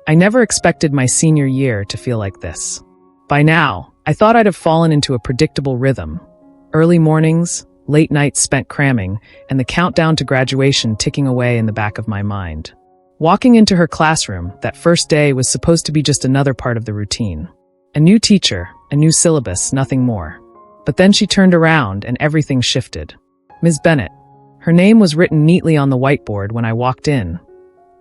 I never expected my senior year to feel like this. By now, I thought I'd have fallen into a predictable rhythm. Early mornings, late nights spent cramming, and the countdown to graduation ticking away in the back of my mind. Walking into her classroom, that first day was supposed to be just another part of the routine. A new teacher, a new syllabus, nothing more. But then she turned around and everything shifted. Ms. Bennett. Her name was written neatly on the whiteboard when I walked in,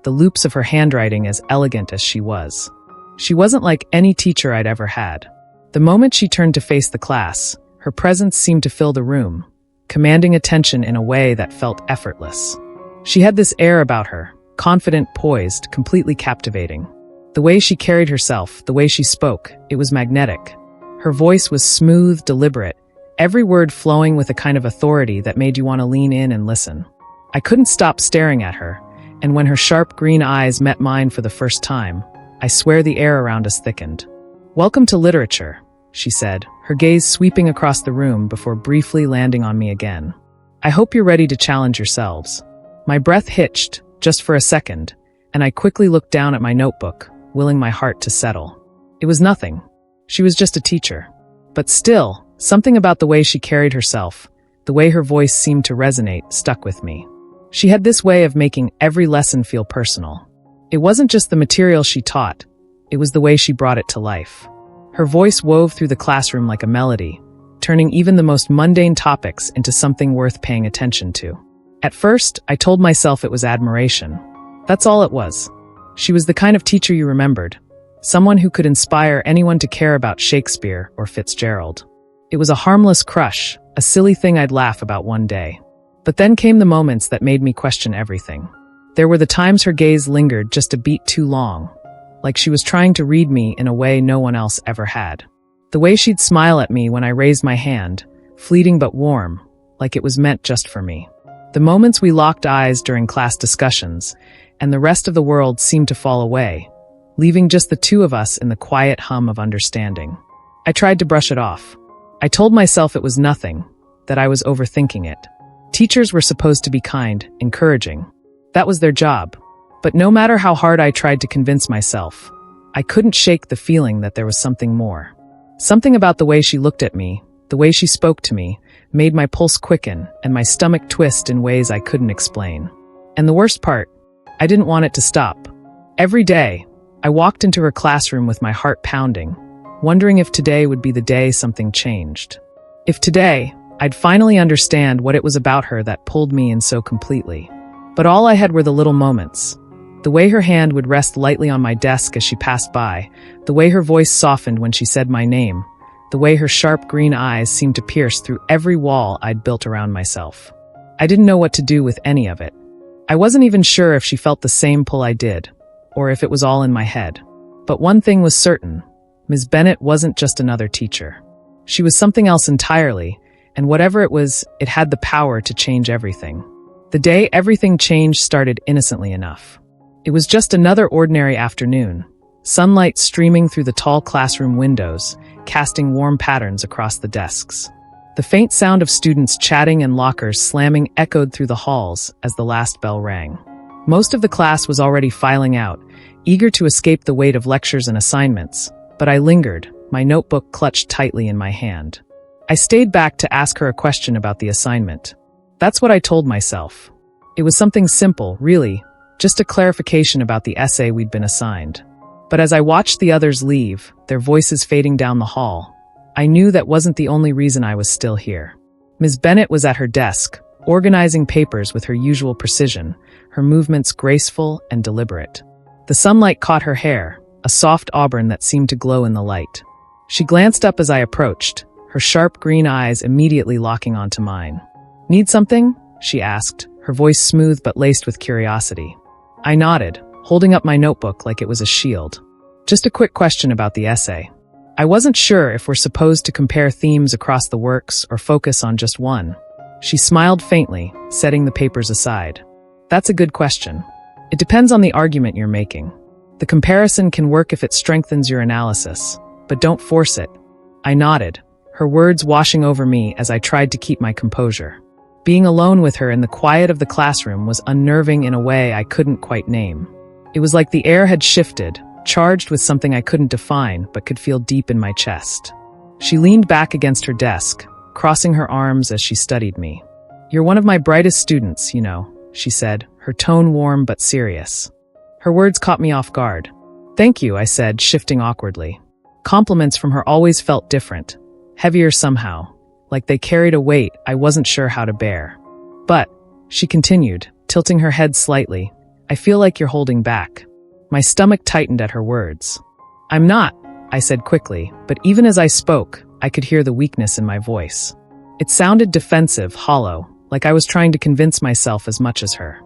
the loops of her handwriting as elegant as she was. She wasn't like any teacher I'd ever had. The moment she turned to face the class, her presence seemed to fill the room, commanding attention in a way that felt effortless. She had this air about her, confident, poised, completely captivating. The way she carried herself, the way she spoke, it was magnetic. Her voice was smooth, deliberate, every word flowing with a kind of authority that made you want to lean in and listen. I couldn't stop staring at her, and when her sharp green eyes met mine for the first time, I swear the air around us thickened. "Welcome to literature," she said, her gaze sweeping across the room before briefly landing on me again. "I hope you're ready to challenge yourselves." My breath hitched, just for a second, and I quickly looked down at my notebook, willing my heart to settle. It was nothing. She was just a teacher. But still, something about the way she carried herself, the way her voice seemed to resonate, stuck with me. She had this way of making every lesson feel personal. It wasn't just the material she taught, it was the way she brought it to life. Her voice wove through the classroom like a melody, turning even the most mundane topics into something worth paying attention to. At first, I told myself it was admiration. That's all it was. She was the kind of teacher you remembered, someone who could inspire anyone to care about Shakespeare or Fitzgerald. It was a harmless crush, a silly thing I'd laugh about one day. But then came the moments that made me question everything. There were the times her gaze lingered just a beat too long, like she was trying to read me in a way no one else ever had. The way she'd smile at me when I raised my hand, fleeting but warm, like it was meant just for me. The moments we locked eyes during class discussions, and the rest of the world seemed to fall away, leaving just the two of us in the quiet hum of understanding. I tried to brush it off. I told myself it was nothing, that I was overthinking it. Teachers were supposed to be kind, encouraging. That was their job. But no matter how hard I tried to convince myself, I couldn't shake the feeling that there was something more. Something about the way she looked at me, the way she spoke to me, made my pulse quicken and my stomach twist in ways I couldn't explain. And the worst part, I didn't want it to stop. Every day, I walked into her classroom with my heart pounding, wondering if today would be the day something changed. If today, I'd finally understand what it was about her that pulled me in so completely. But all I had were the little moments. The way her hand would rest lightly on my desk as she passed by, the way her voice softened when she said my name, the way her sharp green eyes seemed to pierce through every wall I'd built around myself. I didn't know what to do with any of it. I wasn't even sure if she felt the same pull I did, or if it was all in my head. But one thing was certain, Ms. Bennett wasn't just another teacher. She was something else entirely, and whatever it was, it had the power to change everything. The day everything changed started innocently enough. It was just another ordinary afternoon, sunlight streaming through the tall classroom windows, casting warm patterns across the desks. The faint sound of students chatting and lockers slamming echoed through the halls as the last bell rang. Most of the class was already filing out, eager to escape the weight of lectures and assignments, but I lingered, my notebook clutched tightly in my hand. I stayed back to ask her a question about the assignment. That's what I told myself. It was something simple, really, just a clarification about the essay we'd been assigned. But as I watched the others leave, their voices fading down the hall, I knew that wasn't the only reason I was still here. Ms. Bennett was at her desk, organizing papers with her usual precision, her movements graceful and deliberate. The sunlight caught her hair, a soft auburn that seemed to glow in the light. She glanced up as I approached, her sharp green eyes immediately locking onto mine. "Need something?" she asked, her voice smooth but laced with curiosity. I nodded, holding up my notebook like it was a shield. "Just a quick question about the essay. I wasn't sure if we're supposed to compare themes across the works or focus on just one." She smiled faintly, setting the papers aside. "That's a good question. It depends on the argument you're making. The comparison can work if it strengthens your analysis, but don't force it." I nodded, her words washing over me as I tried to keep my composure. Being alone with her in the quiet of the classroom was unnerving in a way I couldn't quite name. It was like the air had shifted, charged with something I couldn't define but could feel deep in my chest. She leaned back against her desk, crossing her arms as she studied me. "You're one of my brightest students, you know," she said, her tone warm but serious. Her words caught me off guard. "Thank you," I said, shifting awkwardly. Compliments from her always felt different, heavier somehow, like they carried a weight I wasn't sure how to bear. "But," she continued, tilting her head slightly, "I feel like you're holding back." My stomach tightened at her words. "I'm not," I said quickly, but even as I spoke, I could hear the weakness in my voice. It sounded defensive, hollow, like I was trying to convince myself as much as her.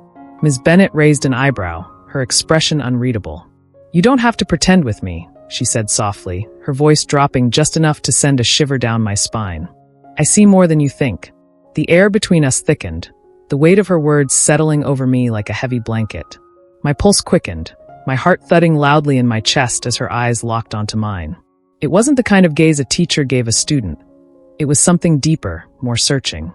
Ms. Bennett raised an eyebrow, her expression unreadable. "You don't have to pretend with me," she said softly, her voice dropping just enough to send a shiver down my spine. "I see more than you think." The air between us thickened, the weight of her words settling over me like a heavy blanket. My pulse quickened, my heart thudding loudly in my chest as her eyes locked onto mine. It wasn't the kind of gaze a teacher gave a student. It was something deeper, more searching.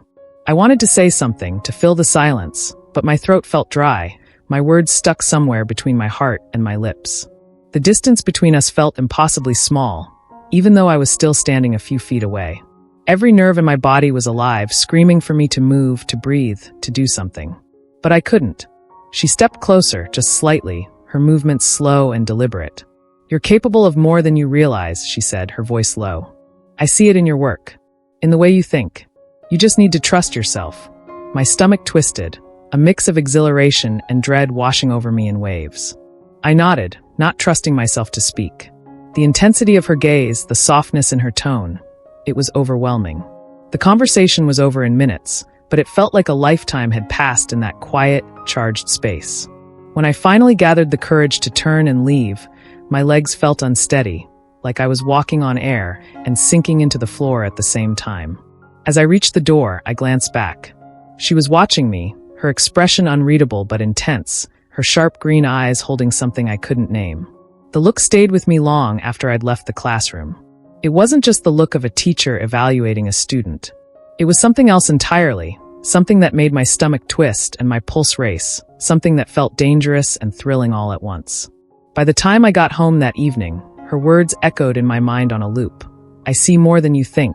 I wanted to say something, to fill the silence, but my throat felt dry, my words stuck somewhere between my heart and my lips. The distance between us felt impossibly small, even though I was still standing a few feet away. Every nerve in my body was alive, screaming for me to move, to breathe, to do something. But I couldn't. She stepped closer, just slightly, her movements slow and deliberate. "You're capable of more than you realize," she said, her voice low. "I see it in your work, in the way you think. You just need to trust yourself." My stomach twisted, a mix of exhilaration and dread washing over me in waves. I nodded, not trusting myself to speak. The intensity of her gaze, the softness in her tone, it was overwhelming. The conversation was over in minutes, but it felt like a lifetime had passed in that quiet, charged space. When I finally gathered the courage to turn and leave, my legs felt unsteady, like I was walking on air and sinking into the floor at the same time. As I reached the door, I glanced back. She was watching me, her expression unreadable but intense, her sharp green eyes holding something I couldn't name. The look stayed with me long after I'd left the classroom. It wasn't just the look of a teacher evaluating a student. It was something else entirely, something that made my stomach twist and my pulse race, something that felt dangerous and thrilling all at once. By the time I got home that evening, her words echoed in my mind on a loop. "I see more than you think."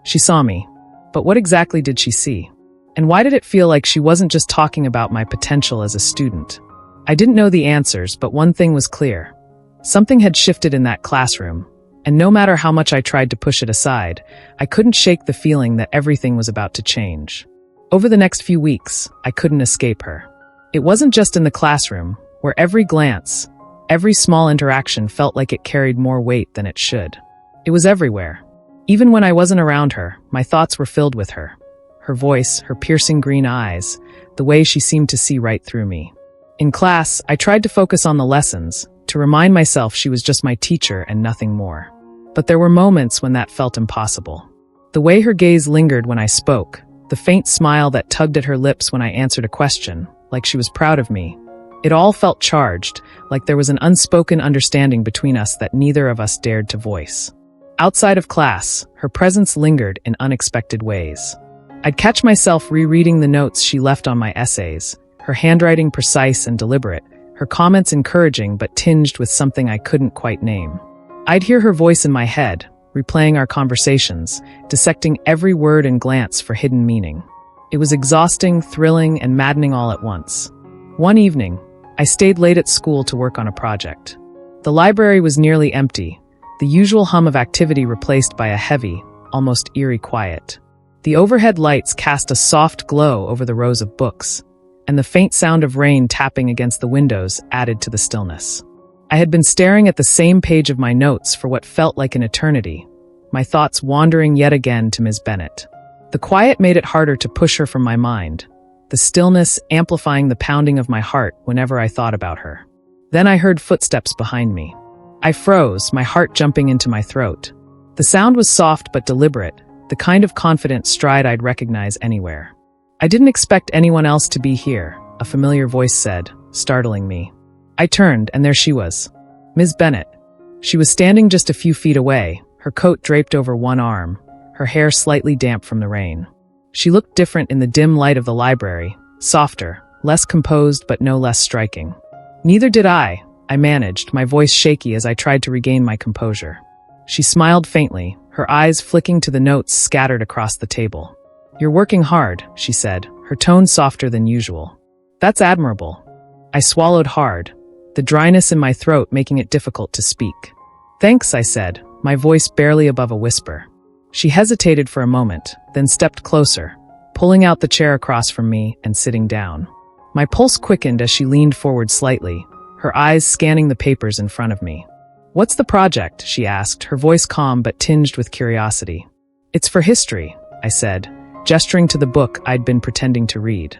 She saw me. But what exactly did she see? And why did it feel like she wasn't just talking about my potential as a student? I didn't know the answers, but one thing was clear. Something had shifted in that classroom, and no matter how much I tried to push it aside, I couldn't shake the feeling that everything was about to change. Over the next few weeks, I couldn't escape her. It wasn't just in the classroom, where every glance, every small interaction felt like it carried more weight than it should. It was everywhere. Even when I wasn't around her, my thoughts were filled with her. Her voice, her piercing green eyes, the way she seemed to see right through me. In class, I tried to focus on the lessons, to remind myself she was just my teacher and nothing more. But there were moments when that felt impossible. The way her gaze lingered when I spoke, the faint smile that tugged at her lips when I answered a question, like she was proud of me. It all felt charged, like there was an unspoken understanding between us that neither of us dared to voice. Outside of class, her presence lingered in unexpected ways. I'd catch myself rereading the notes she left on my essays, her handwriting precise and deliberate, her comments encouraging but tinged with something I couldn't quite name. I'd hear her voice in my head, replaying our conversations, dissecting every word and glance for hidden meaning. It was exhausting, thrilling, and maddening all at once. One evening, I stayed late at school to work on a project. The library was nearly empty, the usual hum of activity replaced by a heavy, almost eerie quiet. The overhead lights cast a soft glow over the rows of books, and the faint sound of rain tapping against the windows added to the stillness. I had been staring at the same page of my notes for what felt like an eternity, my thoughts wandering yet again to Ms. Bennett. The quiet made it harder to push her from my mind, the stillness amplifying the pounding of my heart whenever I thought about her. Then I heard footsteps behind me. I froze, my heart jumping into my throat. The sound was soft but deliberate, the kind of confident stride I'd recognize anywhere. "I didn't expect anyone else to be here," a familiar voice said, startling me. I turned, and there she was. Ms. Bennett. She was standing just a few feet away, her coat draped over one arm, her hair slightly damp from the rain. She looked different in the dim light of the library, softer, less composed but no less striking. Neither did I, I managed, my voice shaky as I tried to regain my composure. She smiled faintly, her eyes flicking to the notes scattered across the table. "You're working hard," she said, her tone softer than usual. "That's admirable." I swallowed hard, the dryness in my throat making it difficult to speak. "Thanks," I said, my voice barely above a whisper. She hesitated for a moment, then stepped closer, pulling out the chair across from me and sitting down. My pulse quickened as she leaned forward slightly, her eyes scanning the papers in front of me. "What's the project?" she asked, her voice calm but tinged with curiosity. "It's for history," I said, gesturing to the book I'd been pretending to read.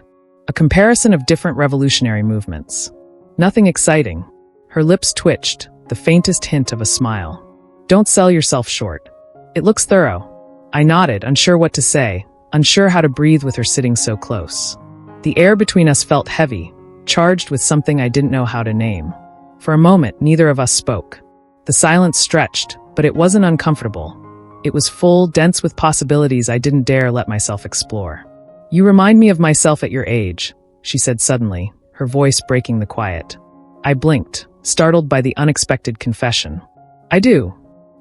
"A comparison of different revolutionary movements. Nothing exciting." Her lips twitched, the faintest hint of a smile. "Don't sell yourself short. It looks thorough." I nodded, unsure what to say, unsure how to breathe with her sitting so close. The air between us felt heavy, charged with something I didn't know how to name. For a moment, neither of us spoke. The silence stretched, but it wasn't uncomfortable. It was full, dense with possibilities I didn't dare let myself explore. "You remind me of myself at your age," she said suddenly, her voice breaking the quiet. I blinked, startled by the unexpected confession. "I do."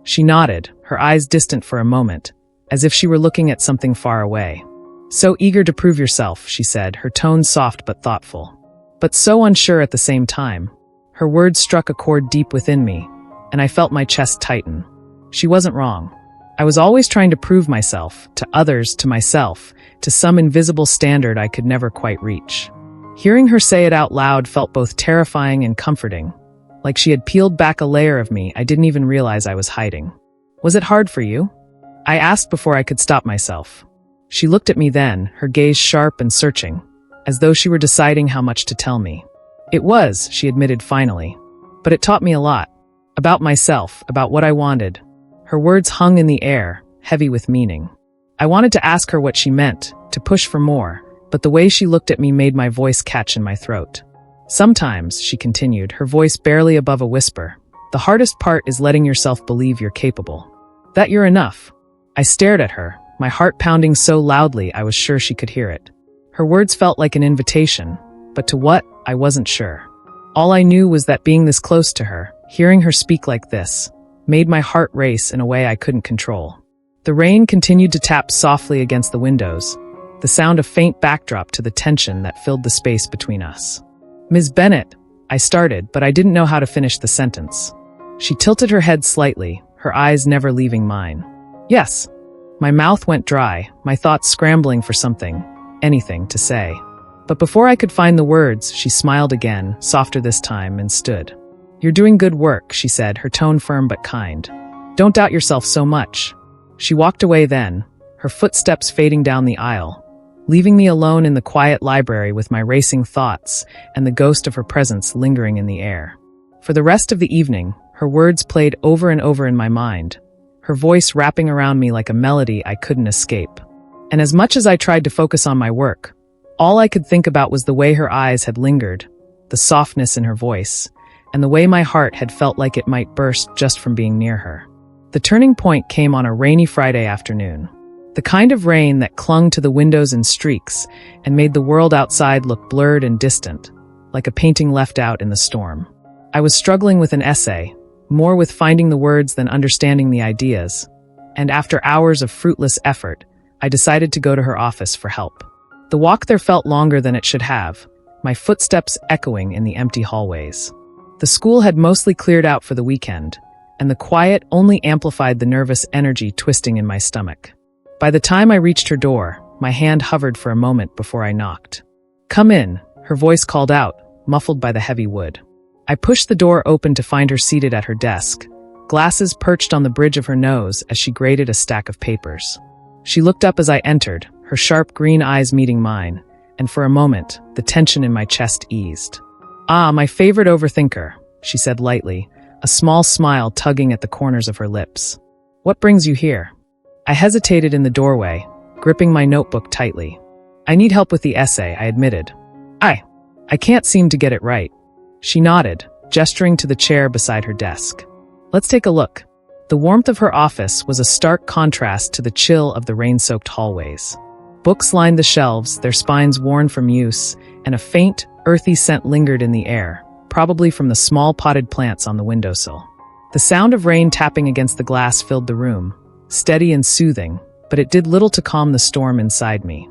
She nodded, her eyes distant for a moment, as if she were looking at something far away. "So eager to prove yourself," she said, her tone soft but thoughtful. But so unsure at the same time. Her words struck a chord deep within me, and I felt my chest tighten. She wasn't wrong. I was always trying to prove myself, to others, to myself, to some invisible standard I could never quite reach. Hearing her say it out loud felt both terrifying and comforting, like she had peeled back a layer of me I didn't even realize I was hiding. "Was it hard for you?" I asked before I could stop myself. She looked at me then, her gaze sharp and searching, as though she were deciding how much to tell me. "It was," she admitted finally. "But it taught me a lot. About myself, about what I wanted." Her words hung in the air, heavy with meaning. I wanted to ask her what she meant, to push for more, but the way she looked at me made my voice catch in my throat. "Sometimes," she continued, her voice barely above a whisper, "the hardest part is letting yourself believe you're capable. That you're enough." I stared at her, my heart pounding so loudly I was sure she could hear it. Her words felt like an invitation, but to what, I wasn't sure. All I knew was that being this close to her, hearing her speak like this, made my heart race in a way I couldn't control. The rain continued to tap softly against the windows, the sound a faint backdrop to the tension that filled the space between us. "Ms. Bennett," I started, but I didn't know how to finish the sentence. She tilted her head slightly, her eyes never leaving mine. "Yes." My mouth went dry, my thoughts scrambling for something, anything, to say. But before I could find the words, she smiled again, softer this time, and stood. "You're doing good work," she said, her tone firm but kind. "Don't doubt yourself so much." She walked away then, her footsteps fading down the aisle, leaving me alone in the quiet library with my racing thoughts and the ghost of her presence lingering in the air. For the rest of the evening, her words played over and over in my mind, her voice wrapping around me like a melody I couldn't escape. And as much as I tried to focus on my work, all I could think about was the way her eyes had lingered, the softness in her voice, and the way my heart had felt like it might burst just from being near her. The turning point came on a rainy Friday afternoon. The kind of rain that clung to the windows in streaks and made the world outside look blurred and distant, like a painting left out in the storm. I was struggling with an essay, more with finding the words than understanding the ideas, and after hours of fruitless effort, I decided to go to her office for help. The walk there felt longer than it should have, my footsteps echoing in the empty hallways. The school had mostly cleared out for the weekend, and the quiet only amplified the nervous energy twisting in my stomach. By the time I reached her door, my hand hovered for a moment before I knocked. "Come in," her voice called out, muffled by the heavy wood. I pushed the door open to find her seated at her desk, glasses perched on the bridge of her nose as she graded a stack of papers. She looked up as I entered, her sharp green eyes meeting mine, and for a moment, the tension in my chest eased. "Ah, my favorite overthinker," she said lightly, a small smile tugging at the corners of her lips. "What brings you here?" I hesitated in the doorway, gripping my notebook tightly. "I need help with the essay," I admitted. I can't seem to get it right." She nodded, gesturing to the chair beside her desk. "Let's take a look." The warmth of her office was a stark contrast to the chill of the rain-soaked hallways. Books lined the shelves, their spines worn from use, and a faint, earthy scent lingered in the air, probably from the small potted plants on the windowsill. The sound of rain tapping against the glass filled the room, steady and soothing, but it did little to calm the storm inside me.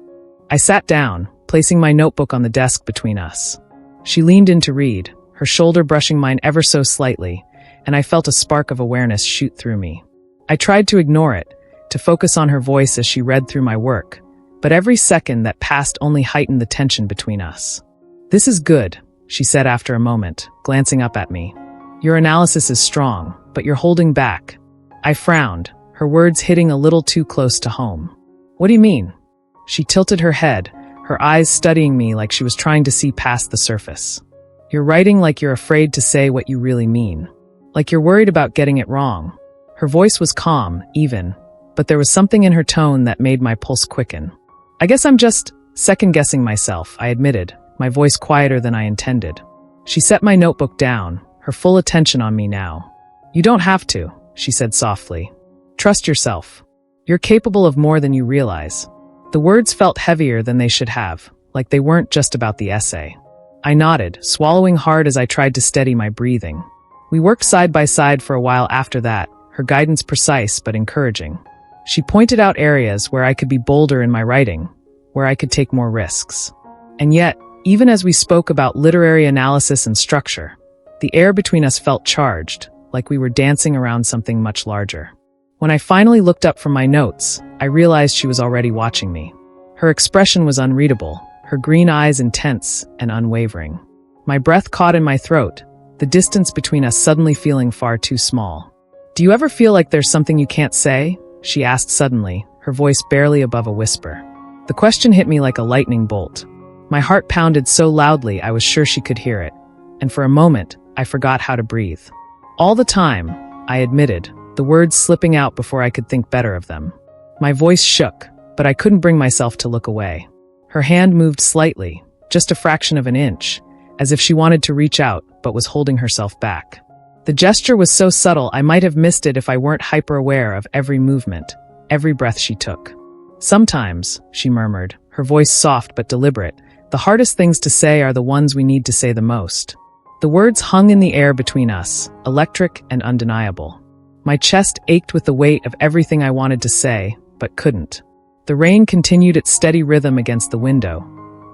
I sat down, placing my notebook on the desk between us. She leaned in to read, her shoulder brushing mine ever so slightly, and I felt a spark of awareness shoot through me. I tried to ignore it, to focus on her voice as she read through my work, but every second that passed only heightened the tension between us. "This is good," she said after a moment, glancing up at me. "Your analysis is strong, but you're holding back." I frowned, her words hitting a little too close to home. "What do you mean?" She tilted her head, her eyes studying me like she was trying to see past the surface. "You're writing like you're afraid to say what you really mean. Like you're worried about getting it wrong." Her voice was calm, even, but there was something in her tone that made my pulse quicken. "I guess I'm just second-guessing myself," I admitted, my voice quieter than I intended. She set my notebook down, her full attention on me now. "You don't have to," she said softly. "Trust yourself. You're capable of more than you realize." The words felt heavier than they should have, like they weren't just about the essay. I nodded, swallowing hard as I tried to steady my breathing. We worked side by side for a while after that, her guidance precise but encouraging. She pointed out areas where I could be bolder in my writing, where I could take more risks. And yet, even as we spoke about literary analysis and structure, the air between us felt charged, like we were dancing around something much larger. When I finally looked up from my notes, I realized she was already watching me. Her expression was unreadable, her green eyes intense and unwavering. My breath caught in my throat, the distance between us suddenly feeling far too small. "Do you ever feel like there's something you can't say?" she asked suddenly, her voice barely above a whisper. The question hit me like a lightning bolt. My heart pounded so loudly I was sure she could hear it, and for a moment, I forgot how to breathe. "All the time," I admitted, the words slipping out before I could think better of them. My voice shook, but I couldn't bring myself to look away. Her hand moved slightly, just a fraction of an inch, as if she wanted to reach out but was holding herself back. The gesture was so subtle I might have missed it if I weren't hyper-aware of every movement, every breath she took. "Sometimes," she murmured, her voice soft but deliberate, "the hardest things to say are the ones we need to say the most." The words hung in the air between us, electric and undeniable. My chest ached with the weight of everything I wanted to say, but couldn't. The rain continued its steady rhythm against the window,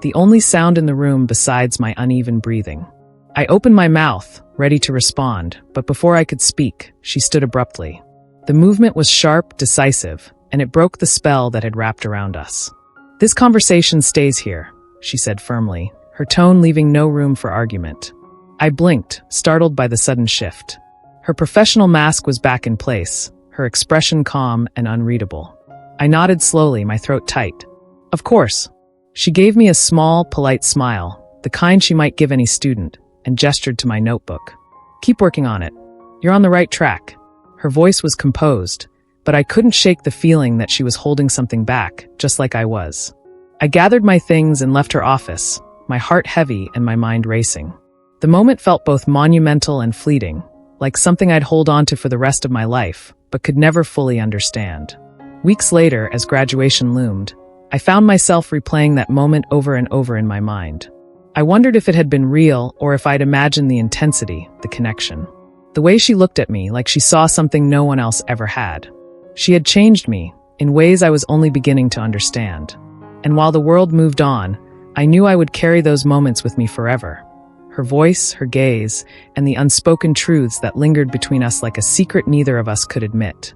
the only sound in the room besides my uneven breathing. I opened my mouth, ready to respond, but before I could speak, she stood abruptly. The movement was sharp, decisive, and it broke the spell that had wrapped around us. "This conversation stays here," she said firmly, her tone leaving no room for argument. I blinked, startled by the sudden shift. Her professional mask was back in place, her expression calm and unreadable. I nodded slowly, my throat tight. "Of course." She gave me a small, polite smile, the kind she might give any student, and gestured to my notebook. "Keep working on it. You're on the right track." Her voice was composed, but I couldn't shake the feeling that she was holding something back, just like I was. I gathered my things and left her office, my heart heavy and my mind racing. The moment felt both monumental and fleeting, like something I'd hold on to for the rest of my life, but could never fully understand. Weeks later, as graduation loomed, I found myself replaying that moment over and over in my mind. I wondered if it had been real or if I'd imagined the intensity, the connection. The way she looked at me, like she saw something no one else ever had. She had changed me, in ways I was only beginning to understand. And while the world moved on, I knew I would carry those moments with me forever. Her voice, her gaze, and the unspoken truths that lingered between us like a secret neither of us could admit.